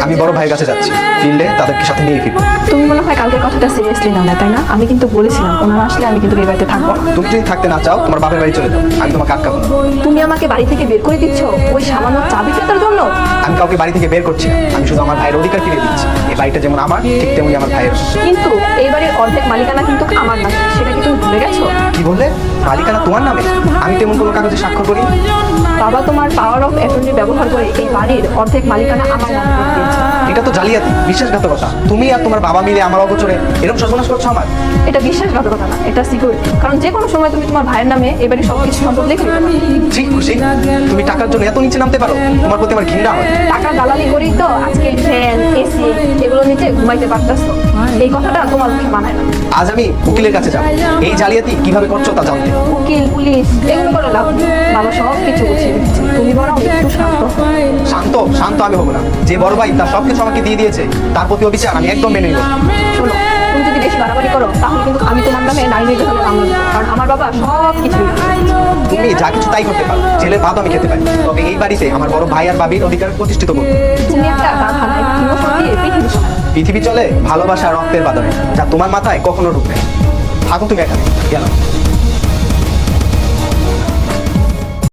আমি বড় ভাইয়ের কাছে যাচ্ছি, ফিরলে তাদেরকে সাথে নিয়ে ফিরবো। তুমি মনে হয় কালকের কথাটা সিরিয়াসলি নাও না, তাই না? আমি কিন্তু বলেছিলাম ওনারা আসলে আমি কিন্তু এই বাড়িতে থাকবো না। তুমি যদি থাকতে না চাও তোমার বাপের বাড়ি চলে যাও, আমি তোমাকে আটকাবো না। তুমি আমাকে বাড়ি থেকে বের করে দিচ্ছ ওই সামান্য চাবি ফেটার জন্য? আমি কাউকে বাড়ি থেকে বের করছি না, আমি শুধু আমার ভাইয়ের অধিকার ফিরিয়ে দিচ্ছি। এই বাড়িটা যেমন আমার, ঠিক তেমনি আমার ভাইয়ের। কিন্তু এই বাড়ির অর্ধেক মালিকানা কিন্তু আমার না, সেটা কি তুমি ভুলে গেছো? কি বললে? মালিকানা তোমার নামে? আমি তেমন কোনো কাগজে স্বাক্ষর করি। বাবা তোমার পাওয়ার অফ অ্যাটর্নি ব্যবহার করে এই বাড়ির অর্ধেক মালিকানা আমার নামে করে দিয়েছে। এটা তো জালিয়াতি, বিশ্বাসঘাতকতা। তুমি আর তোমার বাবা মিলে আমার অগোচরে এরকম সর্বনাশ করছো আমার। এটা বিশ্বাসঘাতকতা না, এটা সিকিউরিটি। কারণ যে কোনো সময় তুমি তোমার ভাইয়ের নামে এই বাড়ির সবকিছু সম্পদ লিখে দিতে পারো। ঠিক খুশি, তুমি টাকার জন্য এত নিচে নামতে পারো? তোমার প্রতি আমার ঘৃণা হয়। টাকা দালালি করেই তো আজকে ফ্যান, এসি এগুলো নিচে ঘুমাইতে পারতেছো। এই কথাটা তোমার মুখে মানায় না। আজ আমি উকিলের কাছে যাব, এই জালিয়াতি কিভাবে করছো তা জানতে। উকিল, পুলিশ এগুলো করে লাভ নেই। বাবা সব কিছু বুঝিয়ে দিচ্ছে, তুমি বরং একটু শান্ত হও। শান্ত শান্ত আমি হবো না। যে বড় ভাই তার সবকিছু আমাকে দিয়ে দিয়েছে, তার প্রতি অবিচার আমি একদম মেনে নেব। শোনো, তুমি যদি বেশি বাড়াবাড়ি করো তাহলে কিন্তু আমি তোমার নামে নারী নির্যাতনের মামলা দেবো। কারণ আমার বাবা সব কিছু তুমি যা কিছু তাই করতে পারো, জেলের ভাত আমি খেতে পারি, তবে এই বাড়িতে আমার বড় ভাই আর বাবির অধিকার প্রতিষ্ঠিত করবো। তুমি একটা কারখানায় দিয়ে পৃথিবী চালাও। পৃথিবী চলে ভালোবাসা আর রক্তের বাদনে, যা তোমার মাথায় কখনো ঢুকবে। থাকো তুমি এখানে, গেলাম।